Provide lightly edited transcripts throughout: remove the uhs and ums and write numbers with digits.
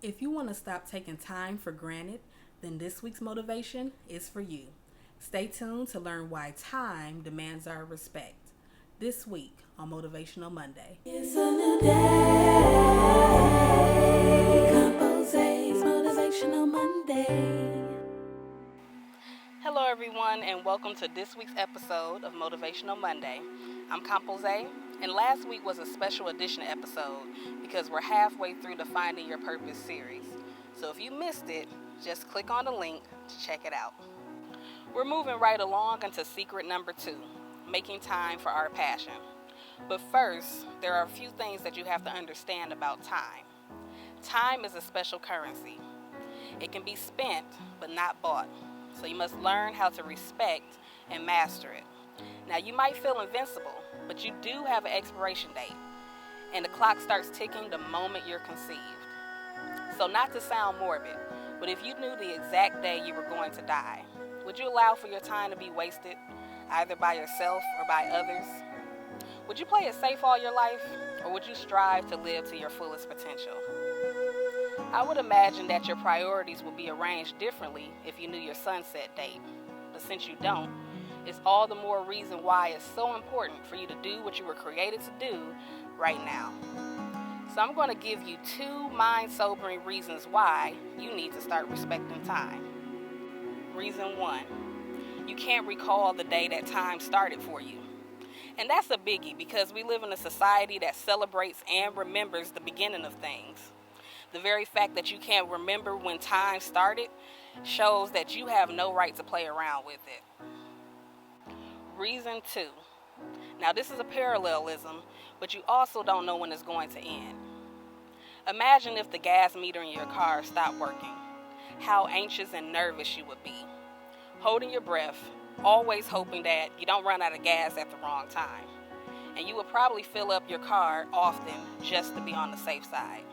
If you want to stop taking time for granted, then this week's motivation is for you. Stay tuned to learn why time demands our respect. This week on Motivational Monday. It's a new day. Compose's Motivational Monday. Hello everyone and welcome to this week's episode of Motivational Monday. I'm Compose, and last week was a special edition episode because we're halfway through the Finding Your Purpose series. So if you missed it, just click on the link to check it out. We're moving right along into secret number 2, making time for our passion. But first, there are a few things that you have to understand about time. Time is a special currency. It can be spent, but not bought. So you must learn how to respect and master it. Now, you might feel invincible, but you do have an expiration date, and the clock starts ticking the moment you're conceived. So not to sound morbid, but if you knew the exact day you were going to die, would you allow for your time to be wasted, either by yourself or by others? Would you play it safe all your life, or would you strive to live to your fullest potential? I would imagine that your priorities would be arranged differently if you knew your sunset date. But since you don't, it's all the more reason why it's so important for you to do what you were created to do right now. So I'm going to give you 2 mind-sobering reasons why you need to start respecting time. Reason 1, you can't recall the day that time started for you. And that's a biggie because we live in a society that celebrates and remembers the beginning of things. The very fact that you can't remember when time started shows that you have no right to play around with it. Reason 2. Now this is a parallelism, but you also don't know when it's going to end. Imagine if the gas meter in your car stopped working. How anxious and nervous you would be. Holding your breath, always hoping that you don't run out of gas at the wrong time. And you would probably fill up your car often just to be on the safe side.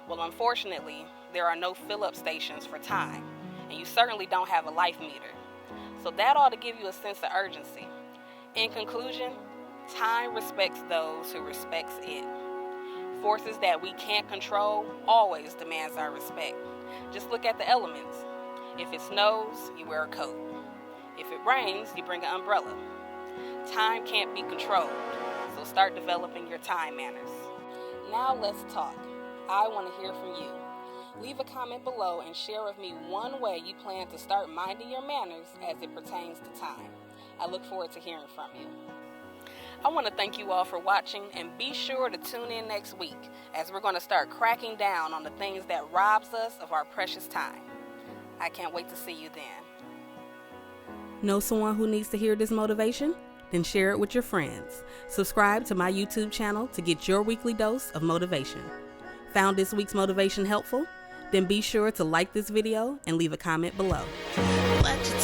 Well, unfortunately, there are no fill-up stations for time, and you certainly don't have a life meter. So that ought to give you a sense of urgency. In conclusion, time respects those who respects it. Forces that we can't control always demands our respect. Just look at the elements. If it snows, you wear a coat. If it rains, you bring an umbrella. Time can't be controlled, so start developing your time manners. Now let's talk. I want to hear from you. Leave a comment below and share with me one way you plan to start minding your manners as it pertains to time. I look forward to hearing from you. I want to thank you all for watching, and be sure to tune in next week as we're going to start cracking down on the things that robs us of our precious time. I can't wait to see you then. Know someone who needs to hear this motivation? Then share it with your friends. Subscribe to my YouTube channel to get your weekly dose of motivation. Found this week's motivation helpful? Then be sure to like this video and leave a comment below. What you